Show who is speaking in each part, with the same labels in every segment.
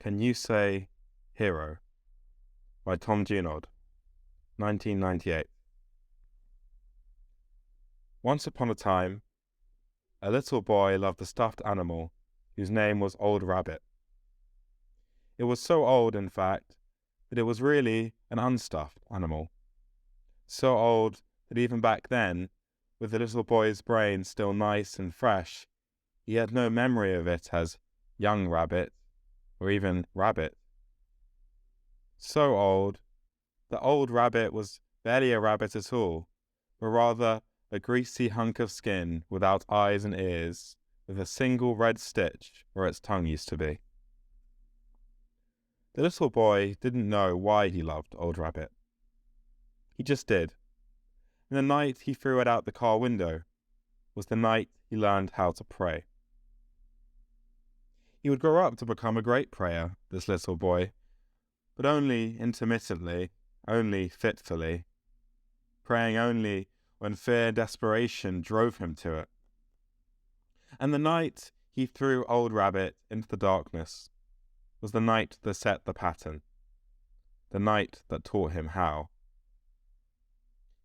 Speaker 1: Can You Say Hero by Tom Junod, 1998. Once upon a time, a little boy loved a stuffed animal whose name was Old Rabbit. It was so old, in fact, that it was really an unstuffed animal. So old that even back then, with the little boy's brain still nice and fresh, he had no memory of it as young rabbit or even rabbit. So old that Old Rabbit was barely a rabbit at all, but rather a greasy hunk of skin without eyes and ears, with a single red stitch where its tongue used to be. The little boy didn't know why he loved Old Rabbit. He just did. And the night he threw it out the car window was the night he learned how to pray. He would grow up to become a great prayer, this little boy, but only intermittently, only fitfully, praying only when fear and desperation drove him to it. And the night he threw Old Rabbit into the darkness was the night that set the pattern, the night that taught him how.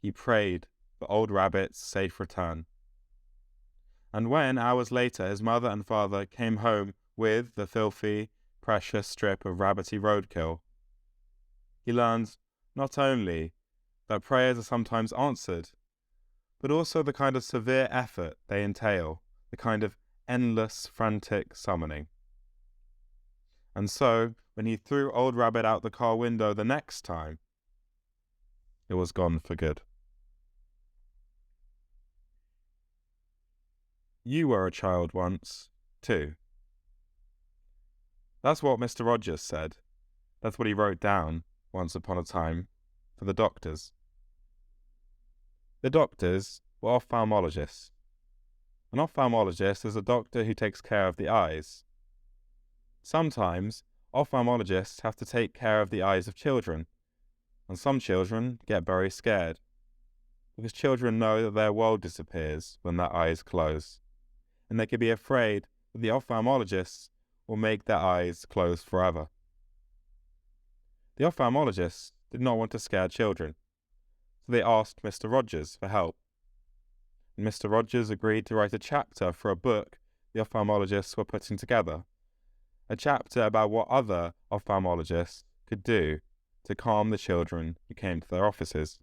Speaker 1: He prayed for Old Rabbit's safe return. And when, hours later, his mother and father came home with the filthy, precious strip of rabbity roadkill, he learned not only that prayers are sometimes answered, but also the kind of severe effort they entail, the kind of endless, frantic summoning. And so, when he threw Old Rabbit out the car window the next time, it was gone for good. You were a child once, too. That's what Mr. Rogers said. That's what he wrote down, once upon a time, for the doctors. The doctors were ophthalmologists. An ophthalmologist is a doctor who takes care of the eyes. Sometimes, ophthalmologists have to take care of the eyes of children, and some children get very scared, because children know that their world disappears when their eyes close, and they can be afraid that the ophthalmologists will make their eyes close forever. The ophthalmologists did not want to scare children, so they asked Mr. Rogers for help. And Mr. Rogers agreed to write a chapter for a book the ophthalmologists were putting together, a chapter about what other ophthalmologists could do to calm the children who came to their offices.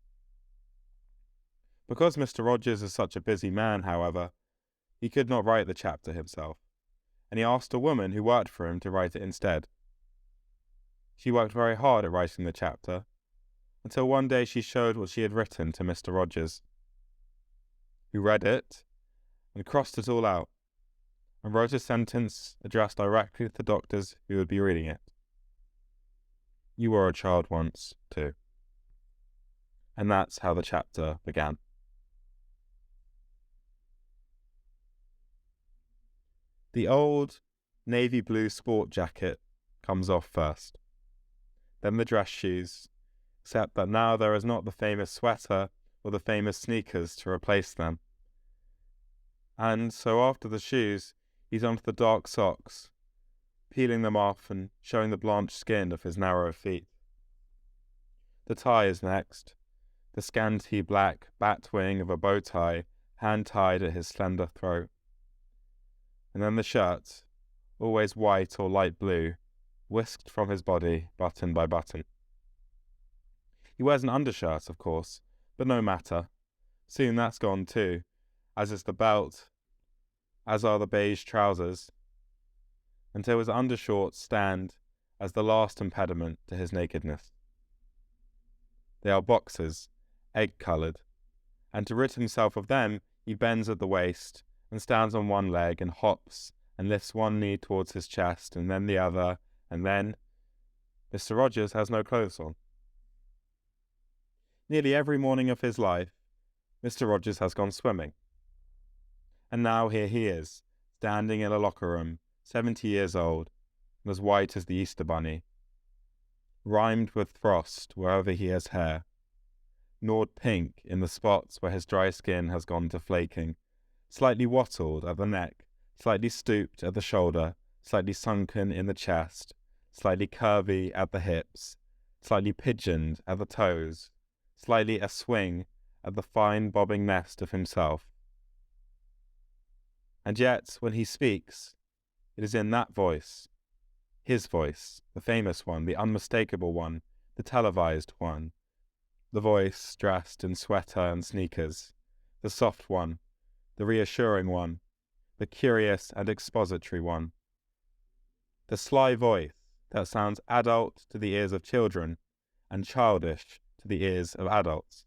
Speaker 1: Because Mr. Rogers is such a busy man, however, he could not write the chapter himself, and he asked a woman who worked for him to write it instead. She worked very hard at writing the chapter, until one day she showed what she had written to Mr. Rogers, who read it and crossed it all out, and wrote a sentence addressed directly to the doctors who would be reading it. You were a child once, too. And that's how the chapter began. The old navy blue sport jacket comes off first, then the dress shoes, except that now there is not the famous sweater or the famous sneakers to replace them. And so after the shoes, he's onto the dark socks, peeling them off and showing the blanched skin of his narrow feet. The tie is next, the scanty black batwing of a bow tie hand-tied at his slender throat. And then the shirt, always white or light blue, whisked from his body, button by button. He wears an undershirt, of course, but no matter. Soon that's gone too, as is the belt, as are the beige trousers, until his undershorts stand as the last impediment to his nakedness. They are boxers, egg-coloured, and to rid himself of them, he bends at the waist and stands on one leg and hops and lifts one knee towards his chest and then the other, and then Mr. Rogers has no clothes on. Nearly every morning of his life, Mr. Rogers has gone swimming. And now here he is, standing in a locker room, 70 years old, and as white as the Easter Bunny, rimed with frost wherever he has hair, gnawed pink in the spots where his dry skin has gone to flaking, slightly wattled at the neck, slightly stooped at the shoulder, slightly sunken in the chest, slightly curvy at the hips, slightly pigeoned at the toes, slightly a-swing at the fine bobbing nest of himself. And yet, when he speaks, it is in that voice, his voice, the famous one, the unmistakable one, the televised one, the voice dressed in sweater and sneakers, the soft one, the reassuring one, the curious and expository one, the sly voice that sounds adult to the ears of children and childish to the ears of adults.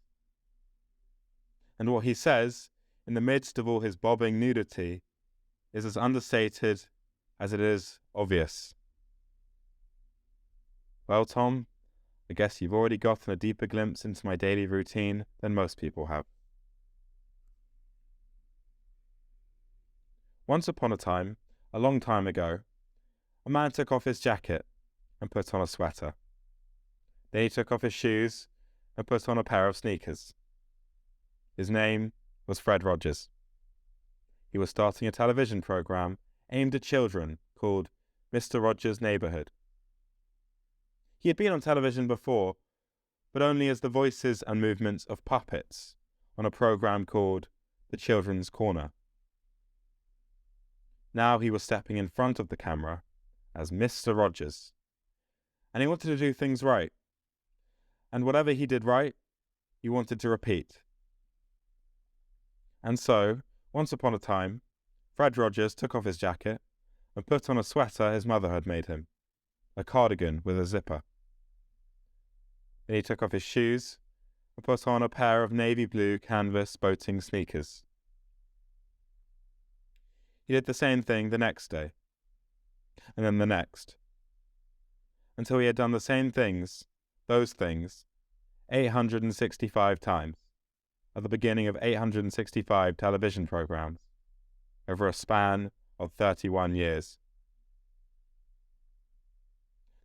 Speaker 1: And what he says, in the midst of all his bobbing nudity, is as understated as it is obvious. Well, Tom, I guess you've already gotten a deeper glimpse into my daily routine than most people have. Once upon a time, a long time ago, a man took off his jacket and put on a sweater. Then he took off his shoes and put on a pair of sneakers. His name was Fred Rogers. He was starting a television program aimed at children called Mr. Rogers' Neighborhood. He had been on television before, but only as the voices and movements of puppets on a program called The Children's Corner. Now he was stepping in front of the camera as Mr. Rogers, and he wanted to do things right. And whatever he did right, he wanted to repeat. And so, once upon a time, Fred Rogers took off his jacket and put on a sweater his mother had made him, a cardigan with a zipper. Then he took off his shoes and put on a pair of navy blue canvas boating sneakers. He did the same thing the next day, and then the next, until he had done the same things, those things, 865 times, at the beginning of 865 television programs, over a span of 31 years.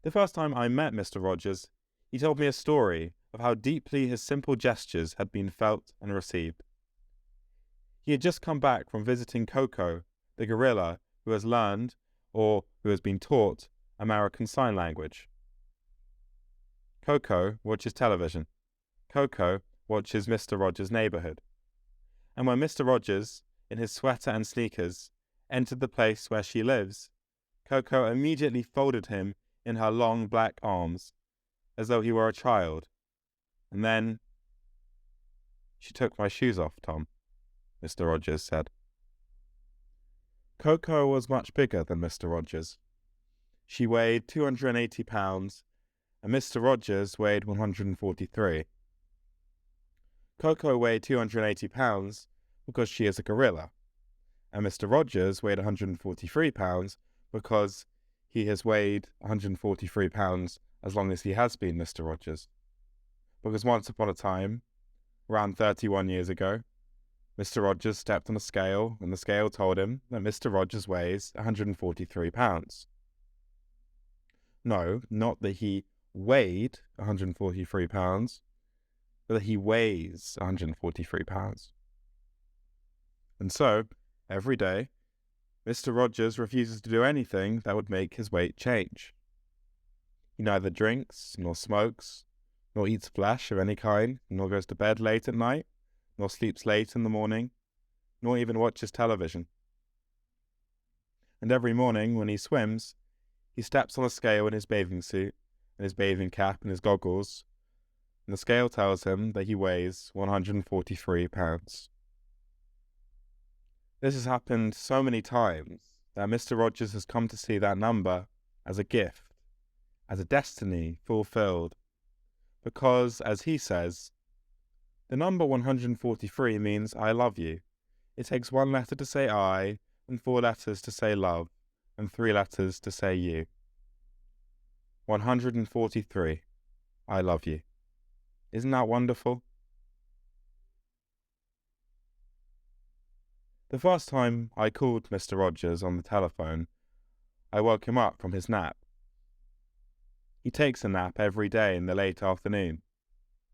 Speaker 1: The first time I met Mr. Rogers, he told me a story of how deeply his simple gestures had been felt and received. He had just come back from visiting Coco, the gorilla who has learned, or who has been taught, American Sign Language. Coco watches television. Coco watches Mr. Rogers' Neighborhood. And when Mr. Rogers, in his sweater and sneakers, entered the place where she lives, Coco immediately folded him in her long black arms, as though he were a child. And then, "She took my shoes off, Tom," Mr. Rogers said. Coco was much bigger than Mr. Rogers. She weighed 280 pounds, and Mr. Rogers weighed 143. Coco weighed 280 pounds because she is a gorilla, and Mr. Rogers weighed 143 pounds because he has weighed 143 pounds as long as he has been Mr. Rogers. Because once upon a time, around 31 years ago, Mr. Rogers stepped on a scale, and the scale told him that Mr. Rogers weighs 143 pounds. No, not that he weighed 143 pounds, but that he weighs 143 pounds. And so, every day, Mr. Rogers refuses to do anything that would make his weight change. He neither drinks, nor smokes, nor eats flesh of any kind, nor goes to bed late at night, nor sleeps late in the morning, nor even watches television. And every morning, when he swims, he steps on a scale in his bathing suit, and his bathing cap and his goggles, and the scale tells him that he weighs 143 pounds. This has happened so many times that Mr. Rogers has come to see that number as a gift, as a destiny fulfilled, because, as he says, the number 143 means I love you. It takes 1 letter to say I, and 4 letters to say love, and 3 letters to say you. 143. I love you. Isn't that wonderful? The first time I called Mr. Rogers on the telephone, I woke him up from his nap. He takes a nap every day in the late afternoon,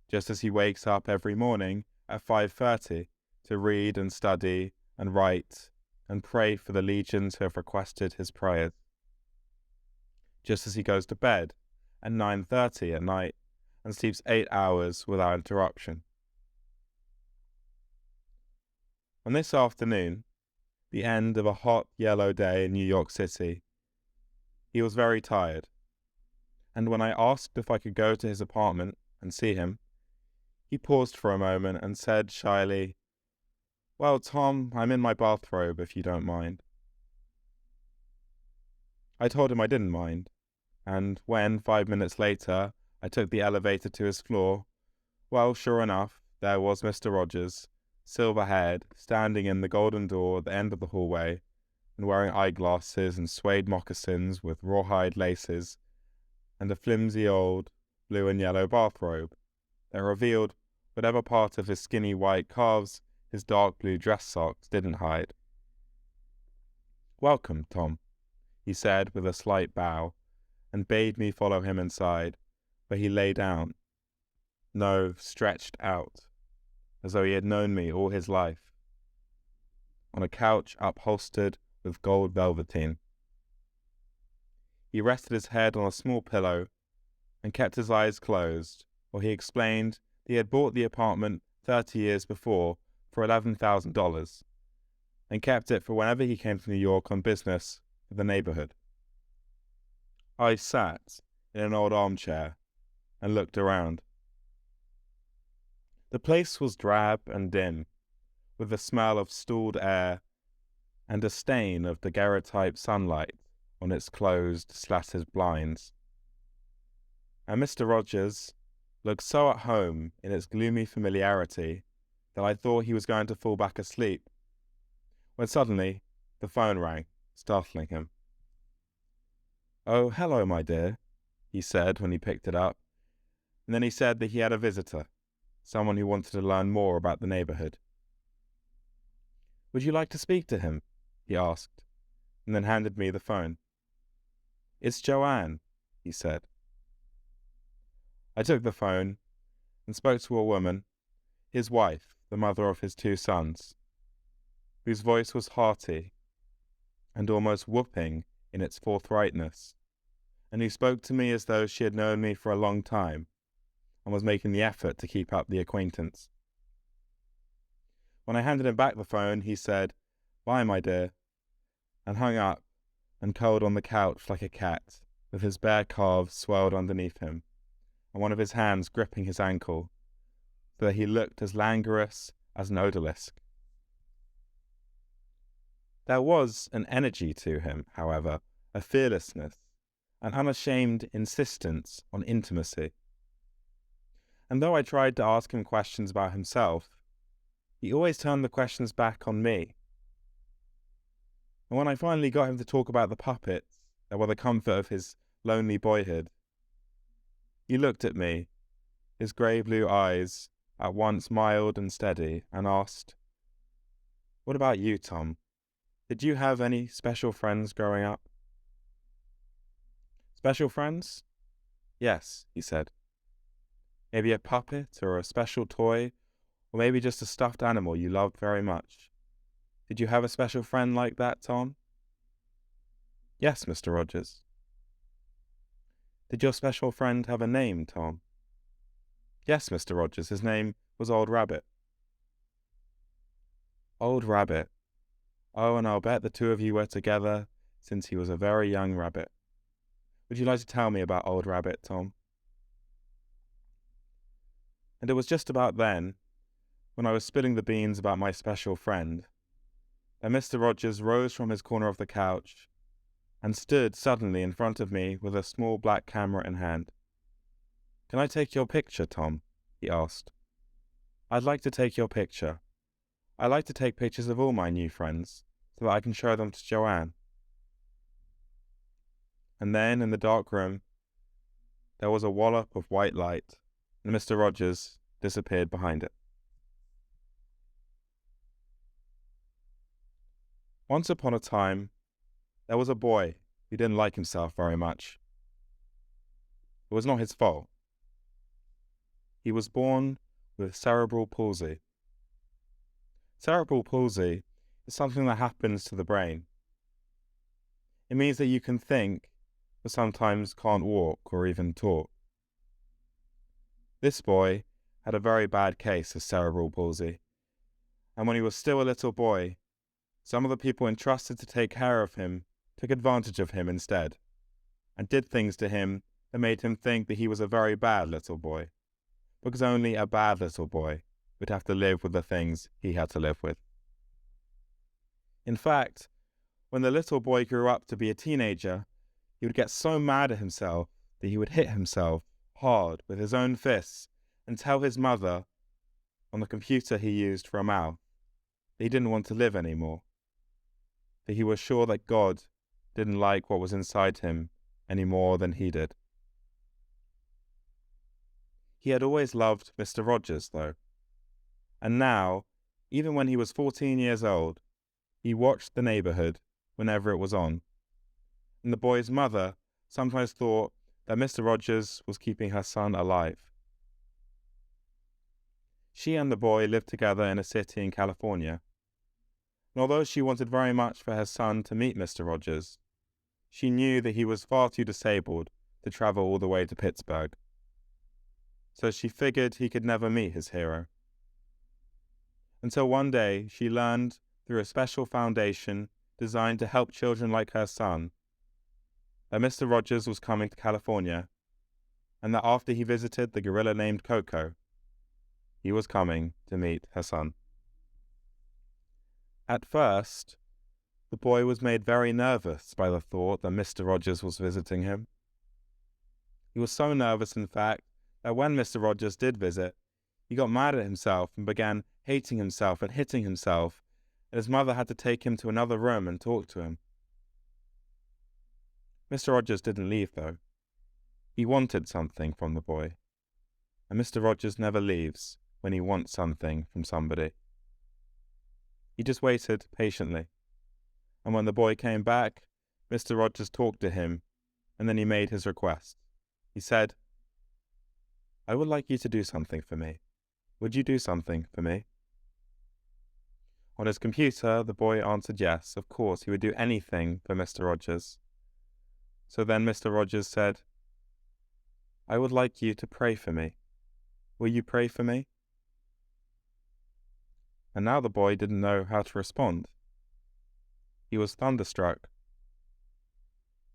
Speaker 1: just as he wakes up every morning at 5:30 to read and study and write and pray for the legions who have requested his prayers. just as he goes to bed at 9:30 at night and sleeps 8 hours without interruption. On this afternoon, the end of a hot yellow day in New York City, he was very tired, and when I asked if I could go to his apartment and see him, he paused for a moment and said shyly, "Well, Tom, I'm in my bathrobe if you don't mind." I told him I didn't mind, and when, 5 minutes later, I took the elevator to his floor, well, sure enough, there was Mr. Rogers, silver-haired, standing in the golden door at the end of the hallway, and wearing eyeglasses and suede moccasins with rawhide laces, and a flimsy old blue and yellow bathrobe that revealed whatever part of his skinny white calves his dark blue dress socks didn't hide. "Welcome, Tom," he said with a slight bow, and bade me follow him inside, where he lay down, no, stretched out, as though he had known me all his life, on a couch upholstered with gold velveteen. He rested his head on a small pillow and kept his eyes closed, while he explained that he had bought the apartment 30 years before for $11,000 and kept it for whenever he came to New York on business for the neighborhood. I sat in an old armchair and looked around. The place was drab and dim, with the smell of stalled air and a stain of daguerreotype sunlight on its closed, slatted blinds. And Mr. Rogers looked so at home in its gloomy familiarity that I thought he was going to fall back asleep, when suddenly the phone rang, startling him. "Oh, hello, my dear," he said when he picked it up, and then he said that he had a visitor, someone who wanted to learn more about the neighborhood. "Would you like to speak to him?" he asked, and then handed me the phone. "It's Joanne," he said. I took the phone and spoke to a woman, his wife, the mother of his 2 sons, whose voice was hearty and almost whooping in its forthrightness, and who spoke to me as though she had known me for a long time and was making the effort to keep up the acquaintance. When I handed him back the phone, he said, "Bye, my dear," and hung up and curled on the couch like a cat, with his bare calves swelled underneath him, and one of his hands gripping his ankle, so that he looked as languorous as an odalisque. There was an energy to him, however, a fearlessness, an unashamed insistence on intimacy. And though I tried to ask him questions about himself, he always turned the questions back on me. And when I finally got him to talk about the puppets that were the comfort of his lonely boyhood, he looked at me, his grey blue eyes at once mild and steady, and asked, "What about you, Tom? Did you have any special friends growing up?" "Special friends? Yes," he said. "Maybe a puppet or a special toy, or maybe just a stuffed animal you loved very much. Did you have a special friend like that, Tom?" "Yes, Mr. Rogers." "Did your special friend have a name, Tom?" "Yes, Mr. Rogers, his name was Old Rabbit." "Old Rabbit. Oh, and I'll bet the 2 of you were together since he was a very young rabbit. Would you like to tell me about Old Rabbit, Tom?" And it was just about then, when I was spilling the beans about my special friend, that Mr. Rogers rose from his corner of the couch and stood suddenly in front of me with a small black camera in hand. "Can I take your picture, Tom?" he asked. "I'd like to take your picture. I like to take pictures of all my new friends, so that I can show them to Joanne." And then, in the dark room, there was a wallop of white light, and Mr. Rogers disappeared behind it. Once upon a time, there was a boy who didn't like himself very much. It was not his fault. He was born with cerebral palsy. Cerebral palsy is something that happens to the brain. It means that you can think, but sometimes can't walk or even talk. This boy had a very bad case of cerebral palsy, and when he was still a little boy, some of the people entrusted to take care of him took advantage of him instead, and did things to him that made him think that he was a very bad little boy, because only a bad little boy would have to live with the things he had to live with. In fact, when the little boy grew up to be a teenager, he would get so mad at himself that he would hit himself hard with his own fists and tell his mother on the computer he used for a mouth that he didn't want to live anymore, that he was sure that God didn't like what was inside him any more than he did. He had always loved Mr. Rogers, though, and now, even when he was 14 years old, he watched The Neighborhood whenever it was on, and the boy's mother sometimes thought that Mr. Rogers was keeping her son alive. She and the boy lived together in a city in California, and although she wanted very much for her son to meet Mr. Rogers, she knew that he was far too disabled to travel all the way to Pittsburgh. So she figured he could never meet his hero. Until one day she learned through a special foundation designed to help children like her son that Mr. Rogers was coming to California, and that after he visited the gorilla named Coco, he was coming to meet her son. At first, the boy was made very nervous by the thought that Mr. Rogers was visiting him. He was so nervous, in fact, that when Mr. Rogers did visit, he got mad at himself and began hating himself and hitting himself, and his mother had to take him to another room and talk to him. Mr. Rogers didn't leave, though. He wanted something from the boy, and Mr. Rogers never leaves when he wants something from somebody. He just waited patiently, and when the boy came back, Mr. Rogers talked to him, and then he made his request. He said, "I would like you to do something for me. Would you do something for me?" On his computer, the boy answered yes, of course, he would do anything for Mr. Rogers. So then Mr. Rogers said, "I would like you to pray for me. Will you pray for me?" And now the boy didn't know how to respond. He was thunderstruck.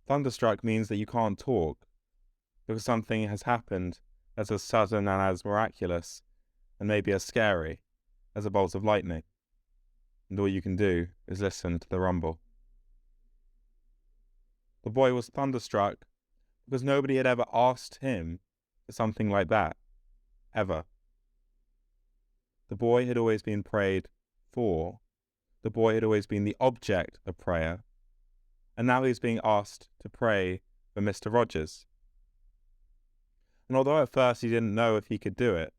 Speaker 1: Thunderstruck means that you can't talk, because something has happened that's as sudden and as miraculous, and maybe as scary, as a bolt of lightning. And all you can do is listen to the rumble. The boy was thunderstruck because nobody had ever asked him for something like that, ever. The boy had always been prayed for. The boy had always been the object of prayer. And now he's being asked to pray for Mr. Rogers. And although at first he didn't know if he could do it,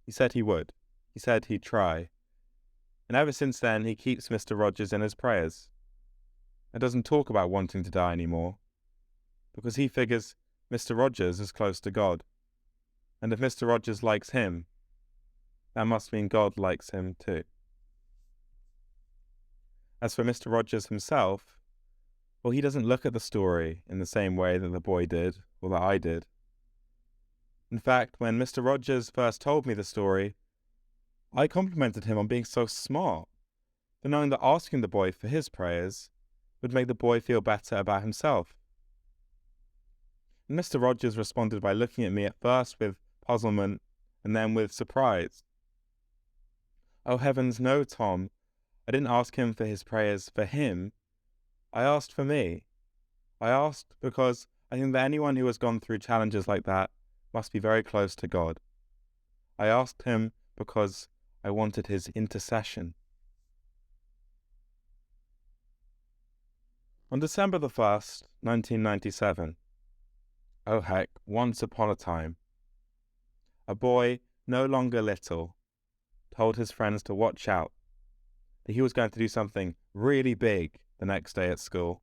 Speaker 1: he said he would. He said he'd try. And ever since then, he keeps Mr. Rogers in his prayers and doesn't talk about wanting to die anymore, because he figures Mr. Rogers is close to God. And if Mr. Rogers likes him, that must mean God likes him too. As for Mr. Rogers himself, well, he doesn't look at the story in the same way that the boy did, or that I did. In fact, when Mr. Rogers first told me the story, I complimented him on being so smart, for knowing that asking the boy for his prayers would make the boy feel better about himself. And Mr. Rogers responded by looking at me at first with puzzlement and then with surprise. "Oh heavens, no, Tom. I didn't ask him for his prayers for him. I asked for me. I asked because I think that anyone who has gone through challenges like that must be very close to God. I asked him because I wanted his intercession." On December the 1st, 1997, oh heck, once upon a time, a boy no longer little told his friends to watch out, that he was going to do something really big the next day at school.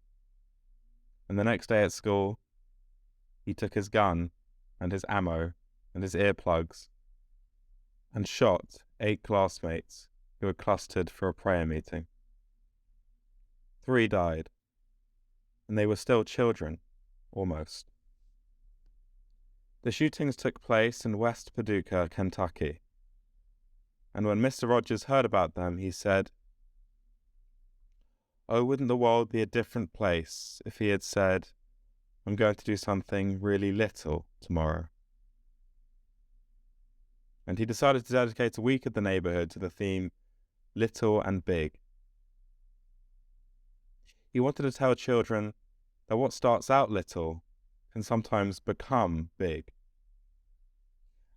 Speaker 1: And the next day at school, he took his gun and his ammo and his earplugs and shot 8 classmates who had clustered for a prayer meeting. 3 died, and they were still children, almost. The shootings took place in West Paducah, Kentucky, and when Mr. Rogers heard about them, he said, "Oh, wouldn't the world be a different place if he had said, 'I'm going to do something really little tomorrow'?" And he decided to dedicate a week at the neighborhood to the theme Little and Big. He wanted to tell children that what starts out little can sometimes become big.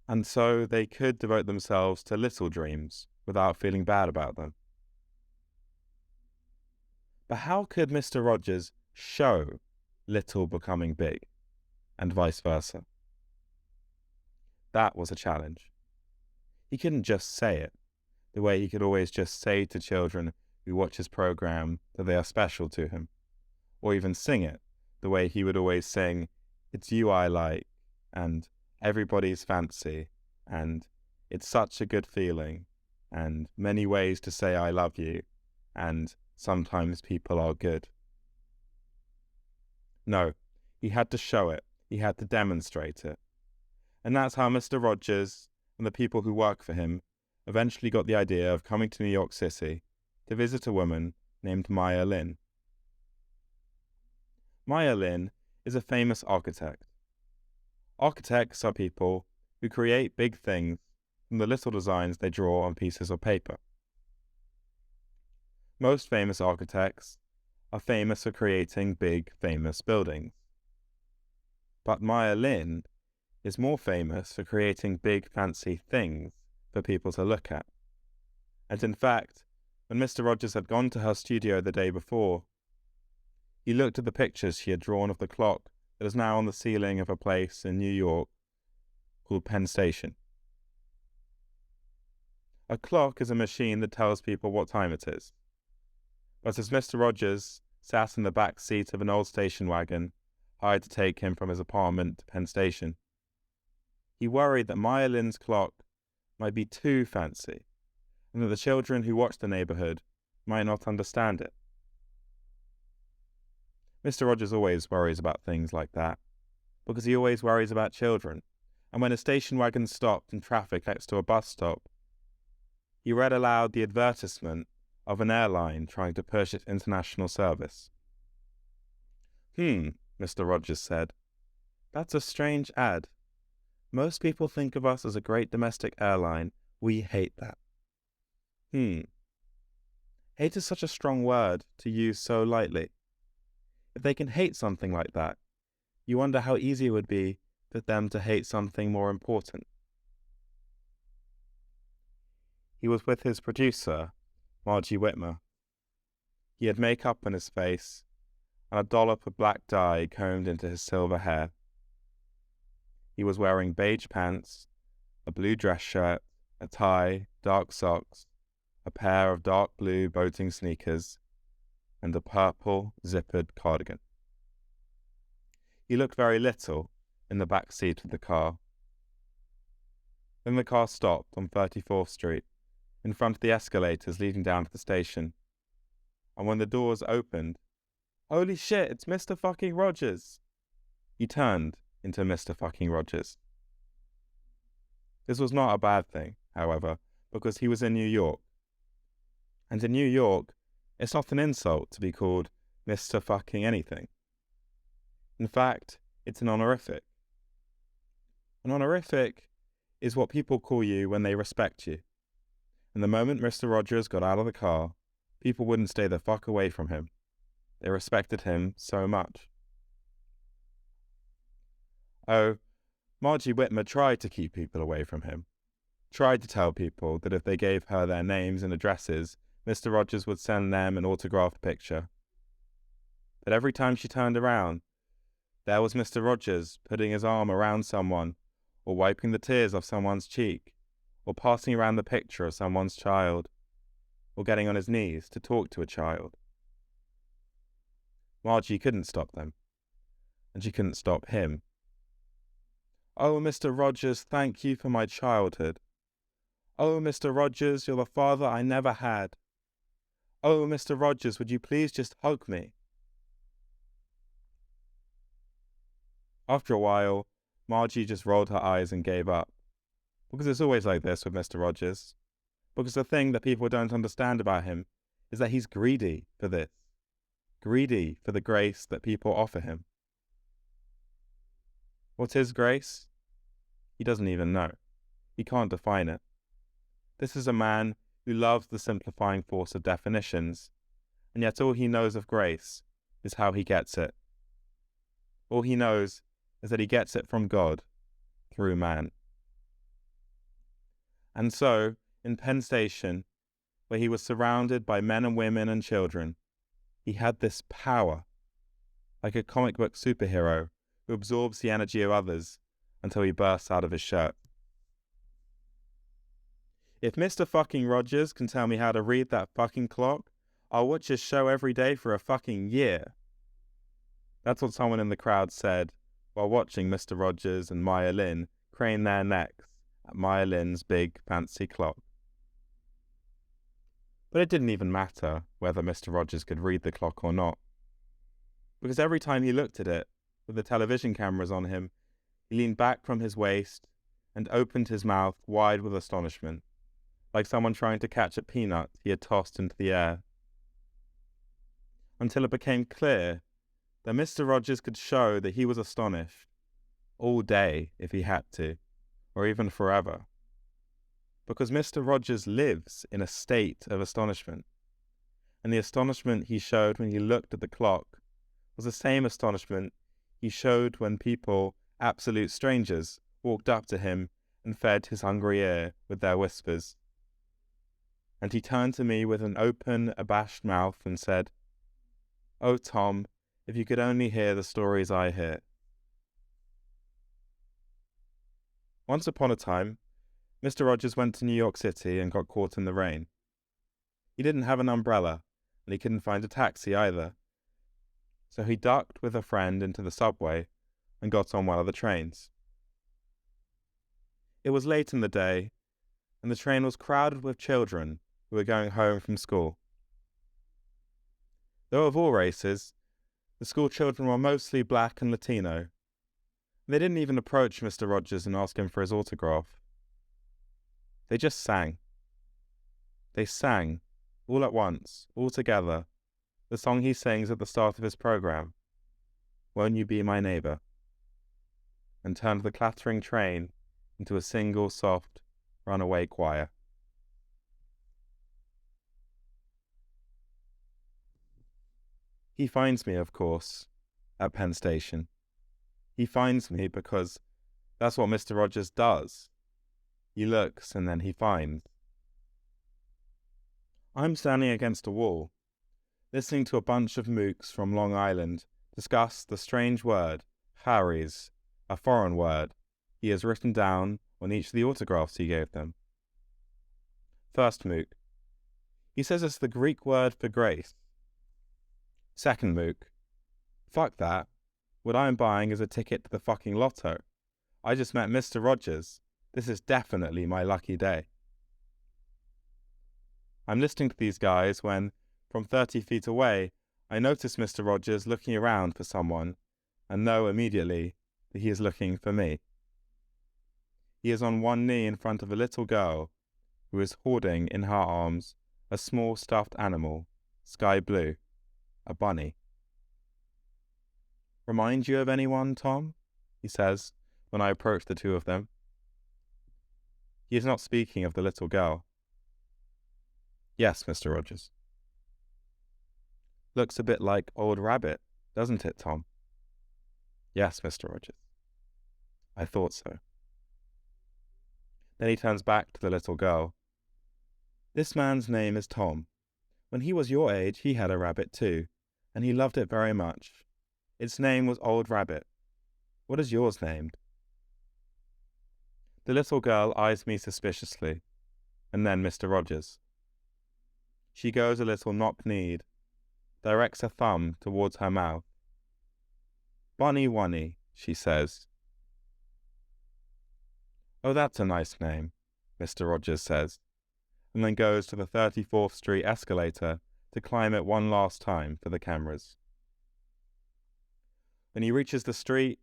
Speaker 1: And so they could devote themselves to little dreams without feeling bad about them. But how could Mr. Rogers show little becoming big, and vice versa? That was a challenge. He couldn't just say it, the way he could always just say to children who watch his program that they are special to him, or even sing it, the way he would always sing, "It's you I like," and "Everybody's fancy," and "It's such a good feeling," and "Many ways to say I love you," and "Sometimes people are good." No, he had to show it, he had to demonstrate it. And that's how Mr. Rogers and the people who work for him eventually got the idea of coming to New York City to visit a woman named Maya Lin. Maya Lin is a famous architect. Architects are people who create big things from the little designs they draw on pieces of paper. Most famous architects are famous for creating big, famous buildings. But Maya Lin is more famous for creating big, fancy things for people to look at. And in fact, when Mr. Rogers had gone to her studio the day before, he looked at the pictures she had drawn of the clock that is now on the ceiling of a place in New York called Penn Station. A clock is a machine that tells people what time it is. But as Mr. Rogers sat in the back seat of an old station wagon, hired to take him from his apartment to Penn Station, he worried that Maya Lin's clock might be too fancy, and that the children who watched the neighborhood might not understand it. Mr. Rogers always worries about things like that, because he always worries about children, and when a station wagon stopped in traffic next to a bus stop, he read aloud the advertisement of an airline trying to push its international service. Mr. Rogers said, "That's a strange ad. Most people think of us as a great domestic airline. We hate that." Hate is such a strong word to use so lightly. If they can hate something like that, you wonder how easy it would be for them to hate something more important. He was with his producer, Margie Whitmer. He had makeup on his face and a dollop of black dye combed into his silver hair. He was wearing beige pants, a blue dress shirt, a tie, dark socks, a pair of dark blue boating sneakers, and a purple zippered cardigan. He looked very little in the back seat of the car. Then the car stopped on 34th Street, in front of the escalators leading down to the station. And when the doors opened, "Holy shit, it's Mr. fucking Rogers!" He turned into Mr. fucking Rogers. This was not a bad thing, however, because he was in New York. And in New York, it's not an insult to be called Mr. fucking anything. In fact, it's an honorific. An honorific is what people call you when they respect you. And the moment Mr. Rogers got out of the car, people wouldn't stay the fuck away from him. They respected him so much. Oh, Margie Whitmer tried to keep people away from him. Tried to tell people that if they gave her their names and addresses, Mr. Rogers would send them an autographed picture. But every time she turned around, there was Mr. Rogers putting his arm around someone, or wiping the tears off someone's cheek, or passing around the picture of someone's child, or getting on his knees to talk to a child. Margie couldn't stop them, and she couldn't stop him. "Oh, Mr. Rogers, thank you for my childhood. Oh, Mr. Rogers, you're the father I never had. Oh, Mr. Rogers, would you please just hug me?" After a while, Margie just rolled her eyes and gave up. Because it's always like this with Mr. Rogers. Because the thing that people don't understand about him is that he's greedy for this. Greedy for the grace that people offer him. What is grace? He doesn't even know. He can't define it. This is a man who loves the simplifying force of definitions, and yet all he knows of grace is how he gets it. All he knows is that he gets it from God through man. And so, in Penn Station, where he was surrounded by men and women and children, he had this power, like a comic book superhero who absorbs the energy of others until he bursts out of his shirt. If Mr. fucking Rogers can tell me how to read that fucking clock, I'll watch his show every day for a fucking year. That's what someone in the crowd said while watching Mr. Rogers and Maya Lin crane their necks at Maya Lin's big fancy clock. But it didn't even matter whether Mr. Rogers could read the clock or not, because every time he looked at it, with the television cameras on him, he leaned back from his waist and opened his mouth wide with astonishment, like someone trying to catch a peanut he had tossed into the air. Until it became clear that Mr. Rogers could show that he was astonished all day if he had to, or even forever. Because Mr. Rogers lives in a state of astonishment, and the astonishment he showed when he looked at the clock was the same astonishment he showed when people, absolute strangers, walked up to him and fed his hungry ear with their whispers. And he turned to me with an open, abashed mouth and said, "Oh, Tom, if you could only hear the stories I hear." Once upon a time, Mr. Rogers went to New York City and got caught in the rain. He didn't have an umbrella, and he couldn't find a taxi either. So he ducked with a friend into the subway and got on one of the trains. It was late in the day, and the train was crowded with children who were going home from school. Though of all races, the school children were mostly black and Latino. They didn't even approach Mr. Rogers and ask him for his autograph. They just sang. They sang, all at once, all together, the song he sings at the start of his program, "Won't You Be My Neighbor?" and turned the clattering train into a single soft runaway choir. He finds me, of course, at Penn Station. He finds me because that's what Mr. Rogers does. He looks and then he finds. I'm standing against a wall, listening to a bunch of mooks from Long Island discuss the strange word, Harry's, a foreign word, he has written down on each of the autographs he gave them. First mook. He says it's the Greek word for grace. Second mook. Fuck that. What I'm buying is a ticket to the fucking lotto. I just met Mr. Rogers. This is definitely my lucky day. I'm listening to these guys when, from 30 feet away, I notice Mr. Rogers looking around for someone and know immediately that he is looking for me. He is on one knee in front of a little girl who is holding in her arms a small stuffed animal, sky blue, a bunny. "Remind you of anyone, Tom?" he says when I approach the two of them. He is not speaking of the little girl. "Yes, Mr. Rogers." "Looks a bit like Old Rabbit, doesn't it, Tom?" "Yes, Mr. Rogers." "I thought so." Then he turns back to the little girl. "This man's name is Tom. When he was your age, he had a rabbit too, and he loved it very much. Its name was Old Rabbit. What is yours named?" The little girl eyes me suspiciously, and then Mr. Rogers. She goes a little knock-kneed, directs her thumb towards her mouth. "Bunny Wunny," she says. "Oh, that's a nice name," Mr. Rogers says, and then goes to the 34th Street escalator to climb it one last time for the cameras. When he reaches the street,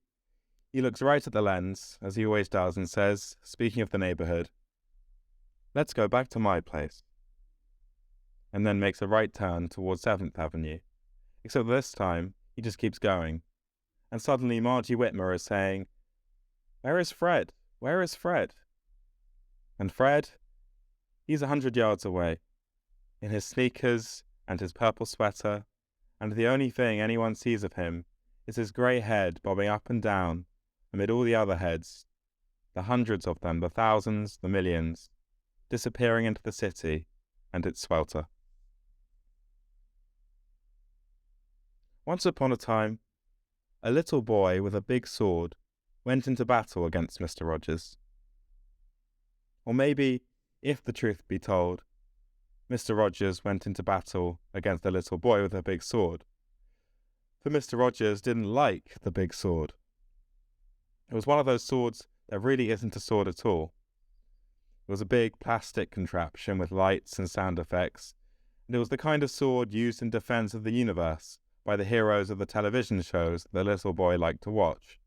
Speaker 1: He looks right at the lens, as he always does, and says, speaking of the neighborhood, "Let's go back to my place," and then makes a right turn towards 7th Avenue. Except this time, he just keeps going. And suddenly Margie Whitmer is saying, "Where is Fred? Where is Fred?" And Fred, he's 100 yards away, in his sneakers and his purple sweater, and the only thing anyone sees of him is his grey head bobbing up and down amid all the other heads, the hundreds of them, the thousands, the millions, disappearing into the city and its swelter. Once upon a time, a little boy with a big sword went into battle against Mr. Rogers. Or maybe, if the truth be told, Mr. Rogers went into battle against a little boy with a big sword. For Mr. Rogers didn't like the big sword. It was one of those swords that really isn't a sword at all. It was a big plastic contraption with lights and sound effects, and it was the kind of sword used in defense of the universe by the heroes of the television shows the little boy liked to watch.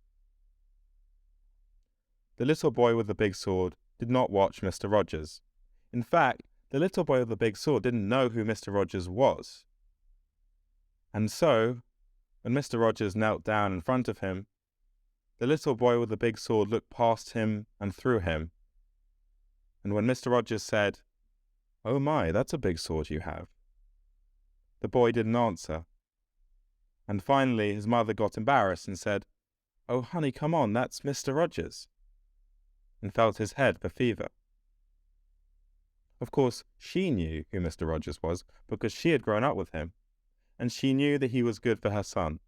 Speaker 1: The little boy with the big sword did not watch Mr. Rogers. In fact, the little boy with the big sword didn't know who Mr. Rogers was. And so, when Mr. Rogers knelt down in front of him, the little boy with the big sword looked past him and through him. And when Mr. Rogers said, "Oh my, that's a big sword you have," the boy didn't answer. And finally his mother got embarrassed and said, "Oh honey, come on, that's Mr. Rogers," and felt his head for fever. Of course, she knew who Mr. Rogers was because she had grown up with him, and she knew that he was good for her son.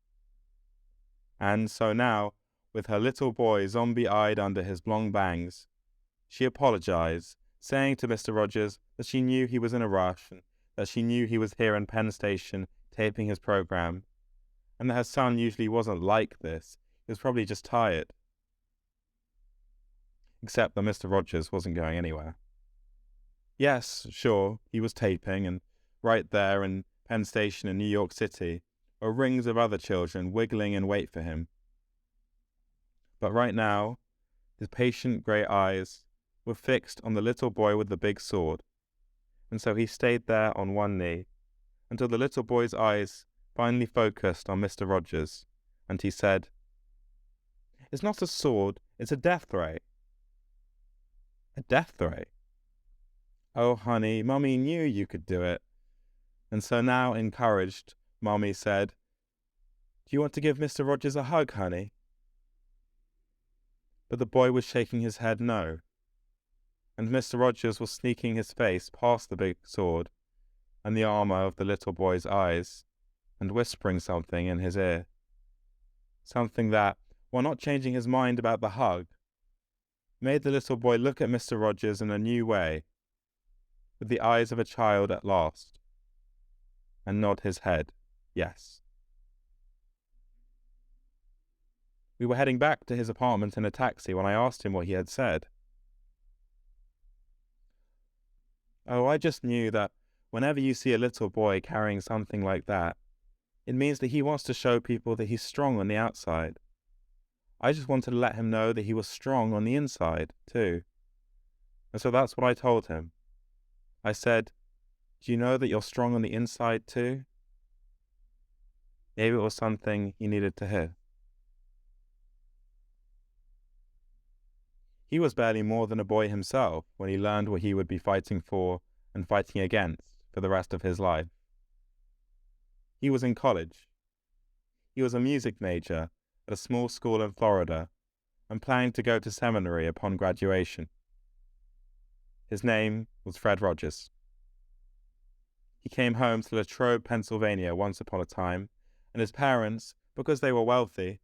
Speaker 1: And so now, with her little boy zombie-eyed under his long bangs, she apologized, saying to Mr. Rogers that she knew he was in a rush, and that she knew he was here in Penn Station taping his program, and that her son usually wasn't like this. He was probably just tired. Except that Mr. Rogers wasn't going anywhere. Yes, sure, he was taping, and right there in Penn Station in New York City were rings of other children wiggling in wait for him. But right now, his patient grey eyes were fixed on the little boy with the big sword, and so he stayed there on one knee until the little boy's eyes finally focused on Mr. Rogers, and he said, "It's not a sword, it's a death ray." "A death ray?" "Oh, honey, Mummy knew you could do it." And so now, encouraged, Mummy said, "Do you want to give Mr. Rogers a hug, honey?" But the boy was shaking his head no, and Mr. Rogers was sneaking his face past the big sword and the armour of the little boy's eyes, and whispering something in his ear. Something that, while not changing his mind about the hug, made the little boy look at Mr. Rogers in a new way, with the eyes of a child at last, and nod his head, yes. We were heading back to his apartment in a taxi when I asked him what he had said. "Oh, I just knew that whenever you see a little boy carrying something like that, it means that he wants to show people that he's strong on the outside. I just wanted to let him know that he was strong on the inside, too. And so that's what I told him. I said, 'Do you know that you're strong on the inside, too?' Maybe it was something he needed to hear." He was barely more than a boy himself when he learned what he would be fighting for and fighting against for the rest of his life. He was in college. He was a music major at a small school in Florida and planning to go to seminary upon graduation. His name was Fred Rogers. He came home to Latrobe, Pennsylvania once upon a time, and his parents, because they were wealthy,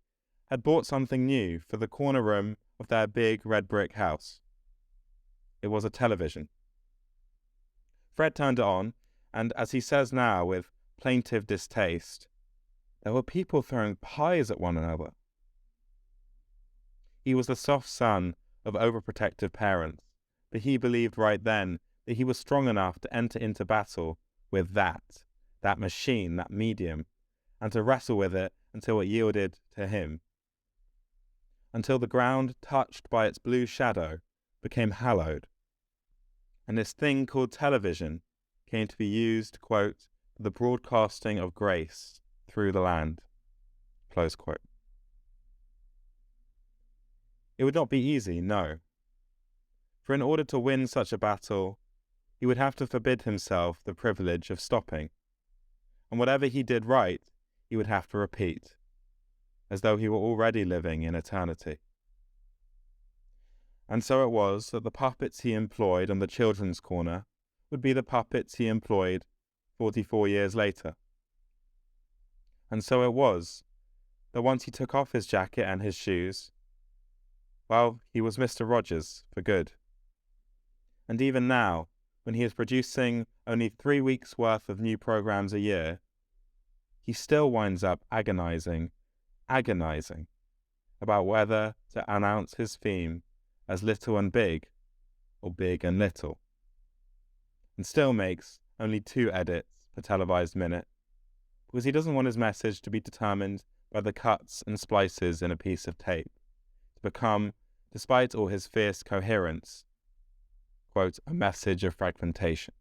Speaker 1: had bought something new for the corner room of their big red brick house. It was a television. Fred turned it on, and as he says now with plaintive distaste, there were people throwing pies at one another. He was the soft son of overprotective parents, but he believed right then that he was strong enough to enter into battle with that machine, that medium, and to wrestle with it until it yielded to him. until the ground touched by its blue shadow became hallowed, and this thing called television came to be used, quote, for the broadcasting of grace through the land, close quote. It would not be easy, no. For in order to win such a battle, he would have to forbid himself the privilege of stopping, and whatever he did right, he would have to repeat, as though he were already living in eternity. And so it was that the puppets he employed on the children's corner would be the puppets he employed 44 years later. And so it was that once he took off his jacket and his shoes, well, he was Mr. Rogers for good. And even now, when he is producing only 3 weeks' worth of new programs a year, he still winds up agonizing about whether to announce his theme as Little and Big or Big and Little, and still makes only 2 edits per televised minute, because he doesn't want his message to be determined by the cuts and splices in a piece of tape, to become, despite all his fierce coherence, quote, a message of fragmentation.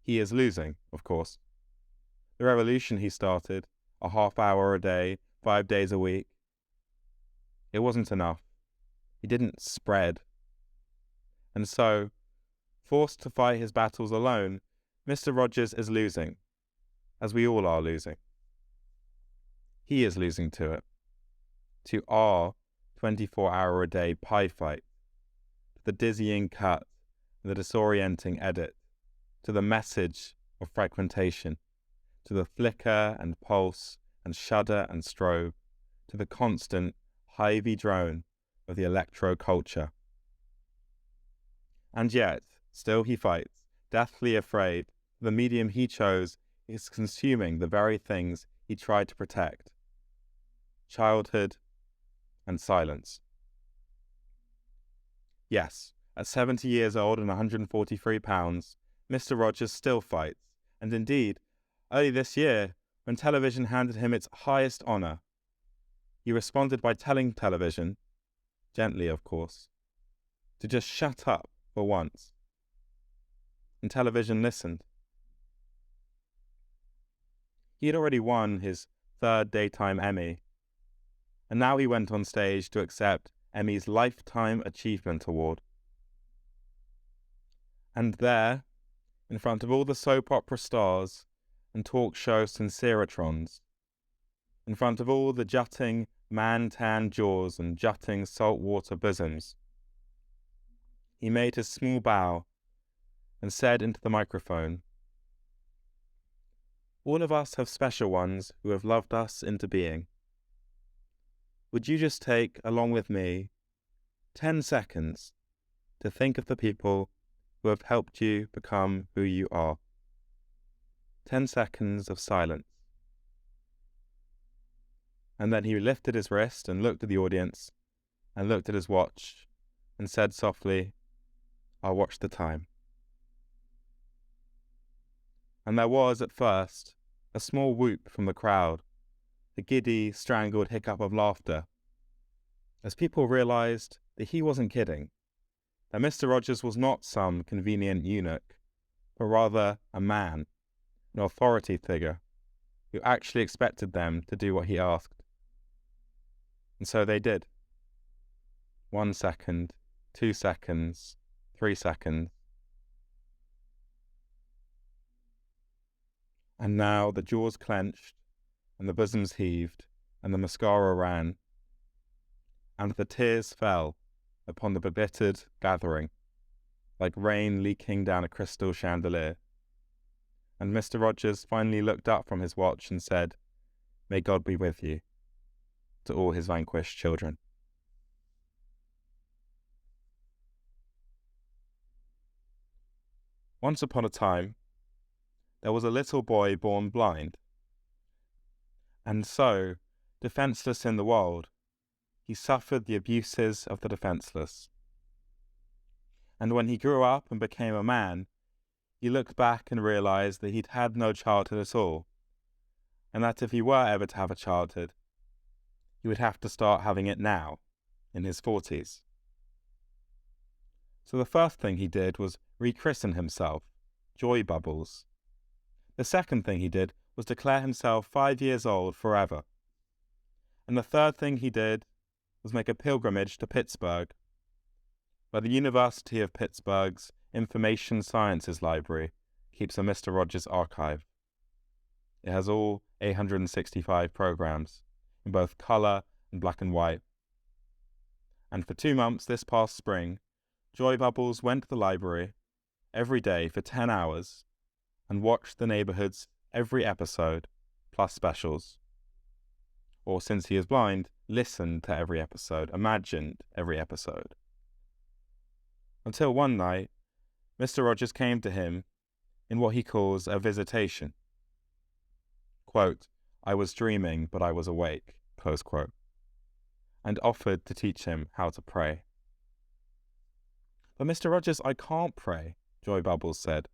Speaker 1: He is losing, of course. The revolution he started, a half hour a day, 5 days a week, it wasn't enough. He didn't spread. And so, forced to fight his battles alone, Mr. Rogers is losing, as we all are losing. He is losing to it, to our 24-hour-a-day pie fight, to the dizzying cut and the disorienting edit, to the message of fragmentation, to the flicker and pulse and shudder and strobe, to the constant hivey drone of the electro-culture. And yet, still he fights, deathly afraid the medium he chose is consuming the very things he tried to protect: childhood and silence. Yes, at 70 years old and 143 pounds, Mr. Rogers still fights, and indeed, early this year, when television handed him its highest honour, he responded by telling television, gently of course, to just shut up for once. And television listened. He had already won his 3rd Daytime Emmy, and now he went on stage to accept Emmy's Lifetime Achievement Award. And there, in front of all the soap opera stars and talk show sinceratrons, in front of all the jutting man-tan jaws and jutting saltwater bosoms, he made his small bow and said into the microphone, "All of us have special ones who have loved us into being. Would you just take, along with me, 10 seconds to think of the people who have helped you become who you are? 10 seconds of silence." And then he lifted his wrist and looked at the audience and looked at his watch and said softly, "I'll watch the time." And there was, at first, a small whoop from the crowd, a giddy, strangled hiccup of laughter, as people realized that he wasn't kidding, that Mr. Rogers was not some convenient eunuch, but rather a man, an authority figure, who actually expected them to do what he asked. And so they did. 1 second, 2 seconds, 3 seconds. And now the jaws clenched, and the bosoms heaved, and the mascara ran, and the tears fell upon the bebittered gathering, like rain leaking down a crystal chandelier. And Mr. Rogers finally looked up from his watch and said, "May God be with you," to all his vanquished children. Once upon a time, there was a little boy born blind, and so, defenceless in the world, he suffered the abuses of the defenceless. And when he grew up and became a man, he looked back and realized that he'd had no childhood at all, and that if he were ever to have a childhood, he would have to start having it now, in his 40s. So the first thing he did was rechristen himself, Joy Bubbles. The second thing he did was declare himself 5 years old forever. And the third thing he did was make a pilgrimage to Pittsburgh, where the University of Pittsburgh's Information Sciences Library keeps a Mr. Rogers archive. It has all 865 programs, in both colour and black and white. And for 2 months this past spring, Joy Bubbles went to the library every day for 10 hours and watched the neighbourhood's every episode, plus specials. Or, since he is blind, listened to every episode, imagined every episode. Until one night, Mr. Rogers came to him in what he calls a visitation. Quote, "I was dreaming, but I was awake," close quote, and offered to teach him how to pray. "But Mr. Rogers, I can't pray," Joy Bubbles said,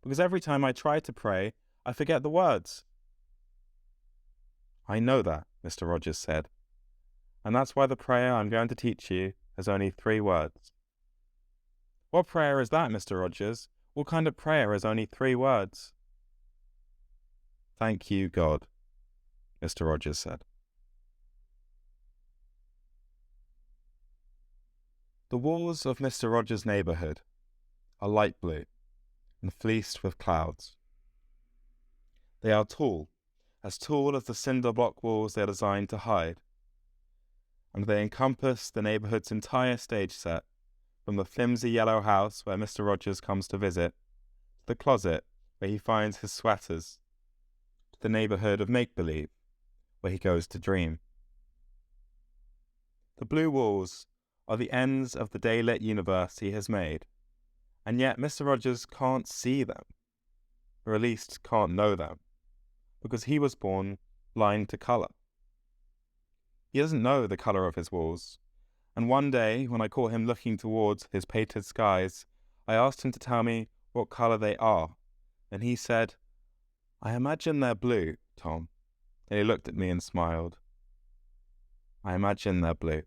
Speaker 1: "because every time I try to pray, I forget the words." "I know that," Mr. Rogers said, "and that's why the prayer I'm going to teach you has only 3 words." "What prayer is that, Mr. Rogers? What kind of prayer has only 3 words?" "Thank you, God," Mr. Rogers said. The walls of Mr. Rogers' neighbourhood are light blue and fleeced with clouds. They are tall as the cinder block walls they are designed to hide, and they encompass the neighbourhood's entire stage set, from the flimsy yellow house where Mr. Rogers comes to visit, to the closet where he finds his sweaters, to the neighbourhood of make-believe, where he goes to dream. The blue walls are the ends of the day-lit universe he has made, and yet Mr. Rogers can't see them, or at least can't know them, because he was born blind to colour. He doesn't know the colour of his walls, and one day, when I caught him looking towards his painted skies, I asked him to tell me what colour they are, and he said, "I imagine they're blue, Tom." And he looked at me and smiled. "I imagine they're blue."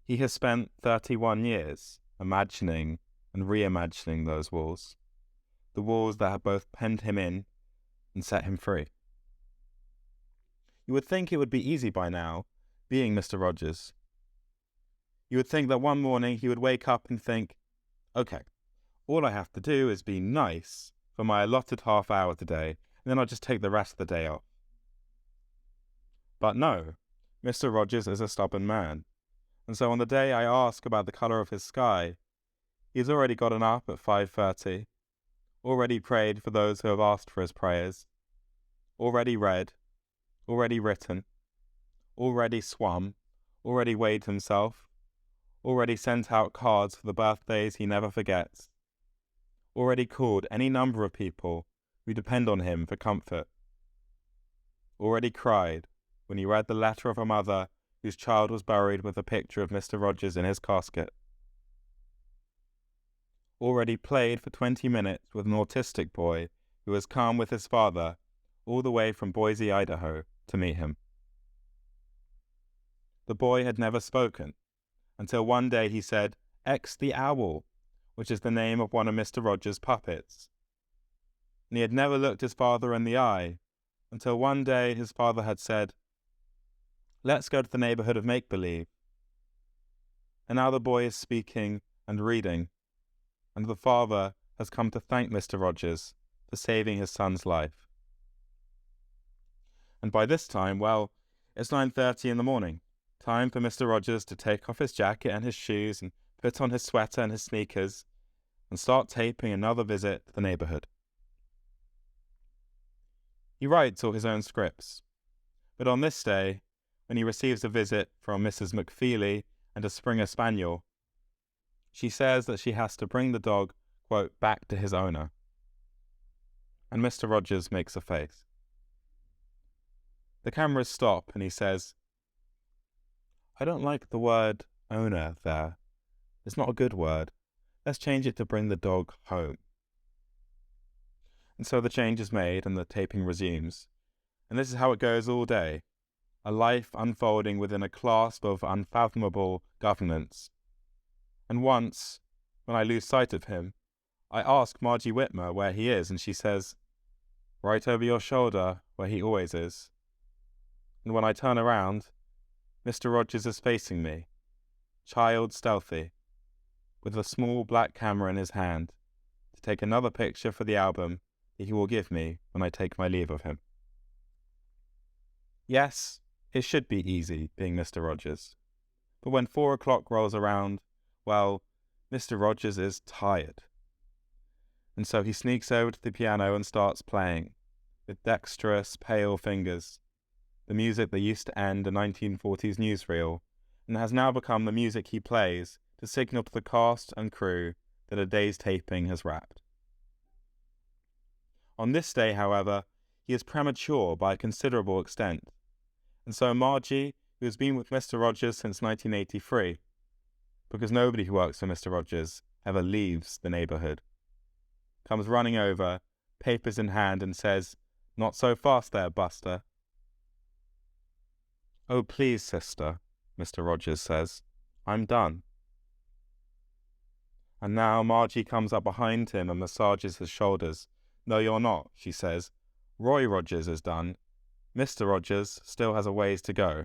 Speaker 1: He has spent 31 years imagining and reimagining those walls, the walls that have both penned him in and set him free. You would think it would be easy by now, being Mr. Rogers. You would think that one morning he would wake up and think, "Okay, all I have to do is be nice for my allotted half hour today, and then I'll just take the rest of the day off." But no, Mr. Rogers is a stubborn man, and so on the day I ask about the colour of his sky, he's already gotten up at 5:30, already prayed for those who have asked for his prayers, already read, already written, already swum, already weighed himself, already sent out cards for the birthdays he never forgets, already called any number of people who depend on him for comfort, already cried when he read the letter of a mother whose child was buried with a picture of Mr. Rogers in his casket, already played for 20 minutes with an autistic boy who has come with his father all the way from Boise, Idaho, to meet him. The boy had never spoken, until one day he said, "X the owl," which is the name of one of Mr. Rogers' puppets. And he had never looked his father in the eye, until one day his father had said, "Let's go to the neighbourhood of make-believe." And now the boy is speaking and reading, and the father has come to thank Mr. Rogers for saving his son's life. And by this time, well, it's 9:30 in the morning. Time for Mr. Rogers to take off his jacket and his shoes and put on his sweater and his sneakers and start taping another visit to the neighbourhood. He writes all his own scripts, but on this day, when he receives a visit from Mrs. McFeely and a Springer Spaniel, she says that she has to bring the dog, quote, back to his owner. And Mr. Rogers makes a face. The cameras stop and he says, "I don't like the word owner there. It's not a good word. Let's change it to bring the dog home." And so the change is made and the taping resumes. And this is how it goes all day. A life unfolding within a clasp of unfathomable governance. And once, when I lose sight of him, I ask Margie Whitmer where he is, and she says, right over your shoulder, where he always is. And when I turn around, Mr. Rogers is facing me, child stealthy, with a small black camera in his hand, to take another picture for the album that he will give me when I take my leave of him. Yes, it should be easy being Mr. Rogers. But when 4 o'clock rolls around, well, Mr. Rogers is tired. And so he sneaks over to the piano and starts playing, with dexterous, pale fingers, the music that used to end a 1940s newsreel, and has now become the music he plays to signal to the cast and crew that a day's taping has wrapped. On this day, however, he is premature by a considerable extent, and so Margie, who has been with Mr. Rogers since 1983, because nobody who works for Mr. Rogers ever leaves the neighbourhood, comes running over, papers in hand, and says, "Not so fast there, Buster." "Oh, please, sister," Mr. Rogers says, "I'm done." And now Margie comes up behind him and massages his shoulders. "No, you're not," she says. "Roy Rogers is done. Mr. Rogers still has a ways to go."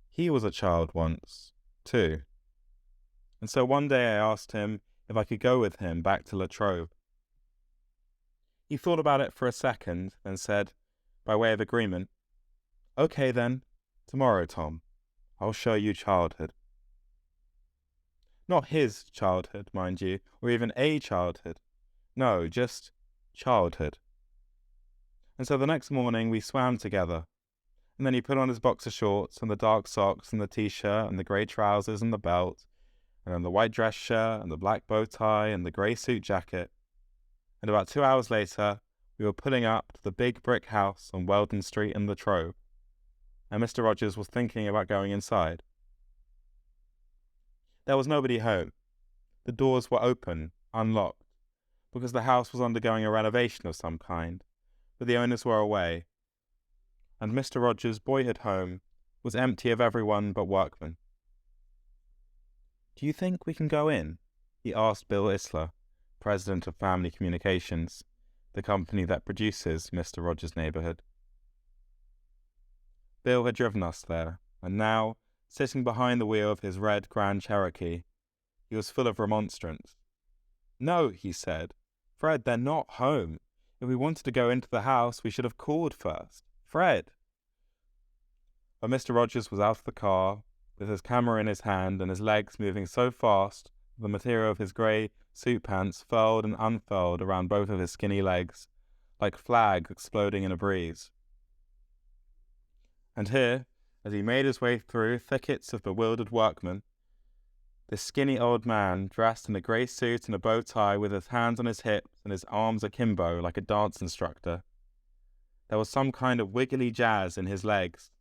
Speaker 1: He was a child once, too. And so one day I asked him if I could go with him back to Latrobe. He thought about it for a second, then said, by way of agreement, "Okay then, tomorrow, Tom. I'll show you childhood." Not his childhood, mind you, or even a childhood. No, just childhood. And so the next morning we swam together, and then he put on his boxer shorts and the dark socks and the t-shirt and the grey trousers and the belt, and then the white dress shirt and the black bow tie and the grey suit jacket. And about 2 hours later, we were pulling up to the big brick house on Weldon Street in Latrobe, and Mr. Rogers was thinking about going inside. There was nobody home. The doors were open, unlocked, because the house was undergoing a renovation of some kind, but the owners were away, and Mr. Rogers' boyhood home was empty of everyone but workmen. "Do you think we can go in?" he asked Bill Isler, president of Family Communications, the company that produces Mr. Rogers' Neighborhood. Bill had driven us there, and now, sitting behind the wheel of his red Grand Cherokee, he was full of remonstrance. "No," he said. "Fred, they're not home. If we wanted to go into the house, we should have called first. Fred!" But Mr. Rogers was out of the car, with his camera in his hand and his legs moving so fast that the material of his grey suit pants furled and unfurled around both of his skinny legs, like flags exploding in a breeze. And here, as he made his way through thickets of bewildered workmen, this skinny old man, dressed in a grey suit and a bow tie with his hands on his hips and his arms akimbo like a dance instructor, there was some kind of wiggly jazz in his legs,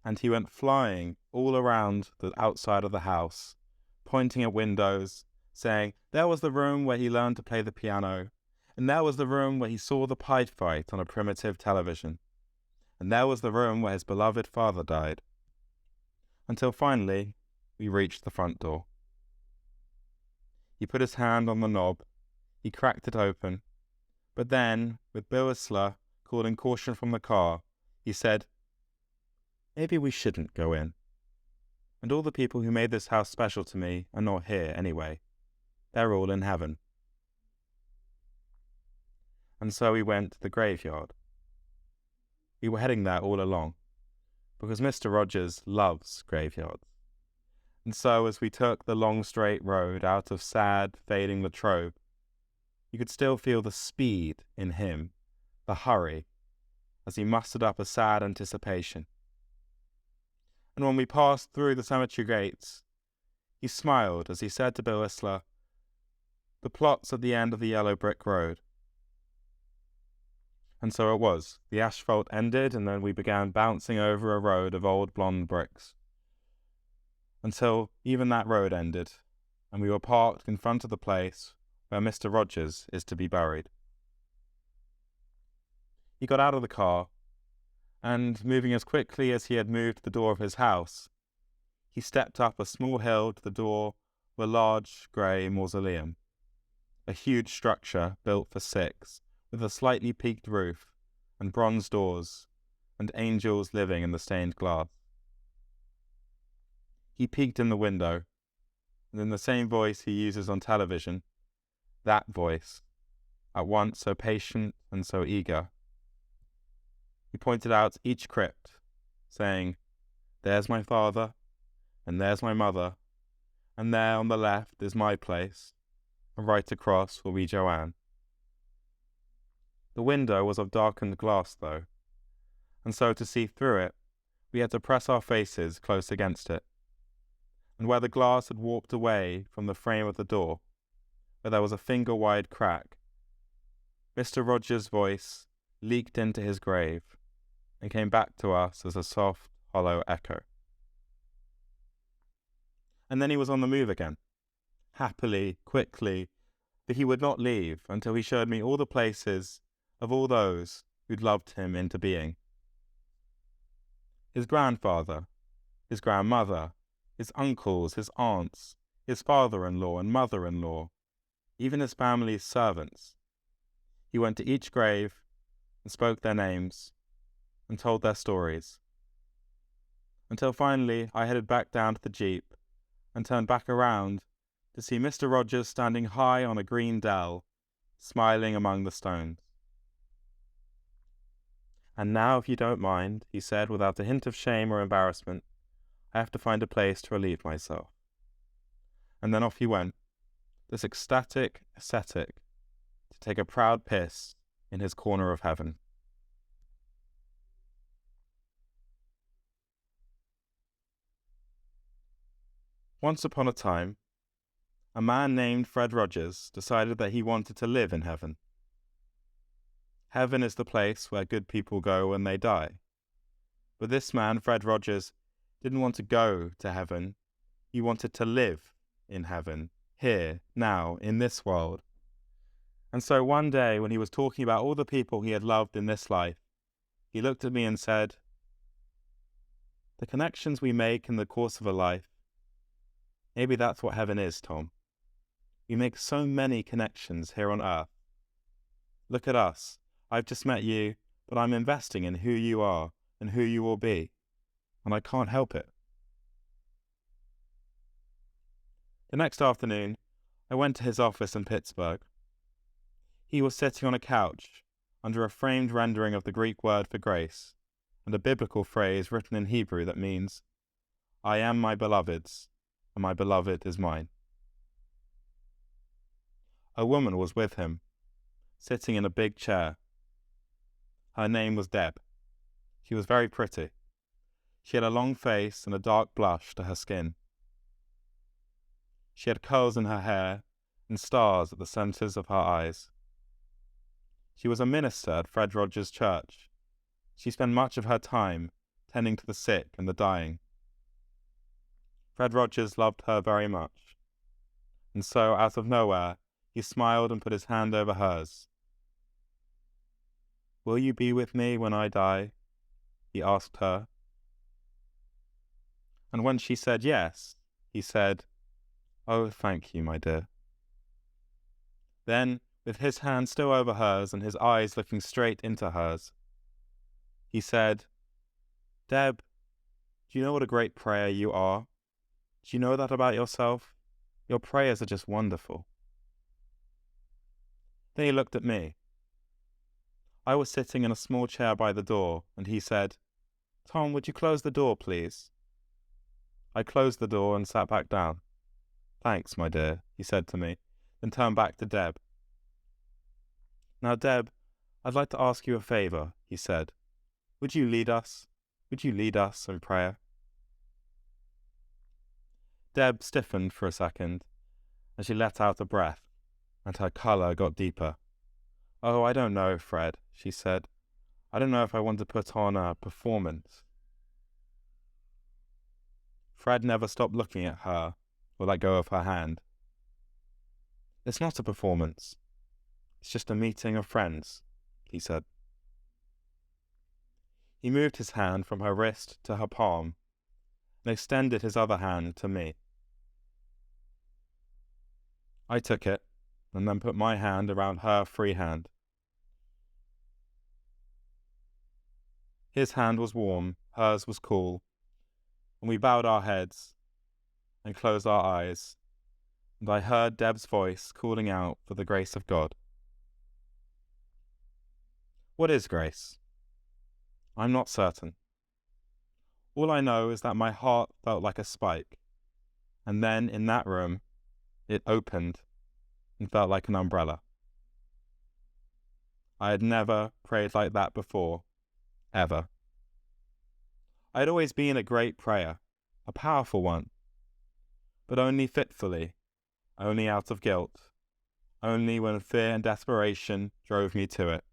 Speaker 1: and he went flying all around the outside of the house, pointing at windows, saying there was the room where he learned to play the piano, and there was the room where he saw the pied fight on a primitive television, and there was the room where his beloved father died, until finally we reached the front door. He put his hand on the knob, he cracked it open, but then, with Bill Isler calling caution from the car, he said, "Maybe we shouldn't go in. And all the people who made this house special to me are not here anyway. They're all in heaven." And so we went to the graveyard. We were heading there all along, because Mr. Rogers loves graveyards. And so as we took the long straight road out of sad, fading Latrobe, you could still feel the speed in him, the hurry, as he mustered up a sad anticipation. And when we passed through the cemetery gates, he smiled as he said to Bill Isler, "The plot's at the end of the yellow brick road." And so it was. The asphalt ended, and then we began bouncing over a road of old blonde bricks. until even that road ended, and we were parked in front of the place where Mr. Rogers is to be buried. He got out of the car, and moving as quickly as he had moved to the door of his house, he stepped up a small hill to the door of a large grey mausoleum, a huge structure built for six, with a slightly peaked roof and bronze doors and angels living in the stained glass. He peeked in the window, and in the same voice he uses on television, that voice, at once so patient and so eager, he pointed out each crypt, saying, "There's my father, and there's my mother, and there on the left is my place, and right across will be Joanne." The window was of darkened glass, though, and so to see through it, we had to press our faces close against it. And where the glass had warped away from the frame of the door, where there was a finger-wide crack, Mr. Rogers' voice leaked into his grave and came back to us as a soft, hollow echo. And then he was on the move again, happily, quickly, but he would not leave until he showed me all the places of all those who'd loved him into being. His grandfather, his grandmother, his uncles, his aunts, his father-in-law and mother-in-law, even his family's servants. He went to each grave and spoke their names and told their stories, until finally I headed back down to the jeep and turned back around to see Mr. Rogers standing high on a green dell, smiling among the stones. "And now, if you don't mind," he said without a hint of shame or embarrassment, "I have to find a place to relieve myself." And then off he went, this ecstatic ascetic, to take a proud piss in his corner of heaven. Once upon a time, a man named Fred Rogers decided that he wanted to live in heaven. Heaven is the place where good people go when they die. But this man, Fred Rogers, didn't want to go to heaven. He wanted to live in heaven, here, now, in this world. And so one day, when he was talking about all the people he had loved in this life, he looked at me and said, "The connections we make in the course of a life, maybe that's what heaven is, Tom. We make so many connections here on earth. Look at us. I've just met you, but I'm investing in who you are and who you will be, and I can't help it." The next afternoon, I went to his office in Pittsburgh. He was sitting on a couch under a framed rendering of the Greek word for grace and a biblical phrase written in Hebrew that means, "I am my beloved's, and my beloved is mine." A woman was with him, sitting in a big chair. Her name was Deb. She was very pretty. She had a long face and a dark blush to her skin. She had curls in her hair and stars at the centres of her eyes. She was a minister at Fred Rogers' church. She spent much of her time tending to the sick and the dying. Fred Rogers loved her very much, and so, out of nowhere, he smiled and put his hand over hers. "Will you be with me when I die?" he asked her. And when she said yes, he said, "Oh, thank you, my dear." Then, with his hand still over hers and his eyes looking straight into hers, he said, "Deb, do you know what a great prayer you are? Do you know that about yourself? Your prayers are just wonderful." Then he looked at me. I was sitting in a small chair by the door, and he said, "Tom, would you close the door, please?" I closed the door and sat back down. "Thanks, my dear," he said to me, then turned back to Deb. "Now, Deb, I'd like to ask you a favour," he said. Would you lead us? Would you lead us in prayer?" Deb stiffened for a second, and she let out a breath, and her colour got deeper. "Oh, I don't know, Fred," she said. "I don't know if I want to put on a performance." Fred never stopped looking at her or let go of her hand. "It's not a performance. It's just a meeting of friends," he said. He moved his hand from her wrist to her palm and extended his other hand to me. I took it and then put my hand around her free hand. His hand was warm, hers was cool, and we bowed our heads and closed our eyes, and I heard Deb's voice calling out for the grace of God. What is grace? I'm not certain. All I know is that my heart felt like a spike, and then in that room, it opened and felt like an umbrella. I had never prayed like that before, ever. I had always been a great prayer, a powerful one, but only fitfully, only out of guilt, only when fear and desperation drove me to it.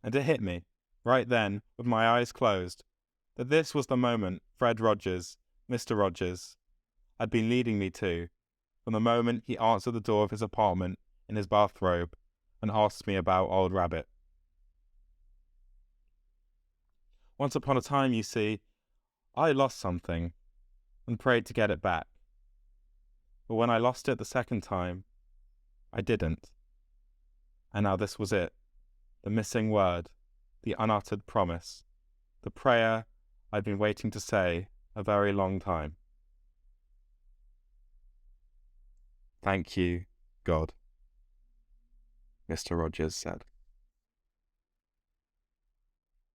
Speaker 1: And it hit me, right then, with my eyes closed, that this was the moment Fred Rogers, Mr. Rogers, had been leading me to, from the moment he answered the door of his apartment in his bathrobe and asked me about Old Rabbit. Once upon a time, you see, I lost something and prayed to get it back. But when I lost it the second time, I didn't. And now this was it, the missing word, the unuttered promise, the prayer I'd been waiting to say a very long time. Thank you, God, Mr. Rogers said.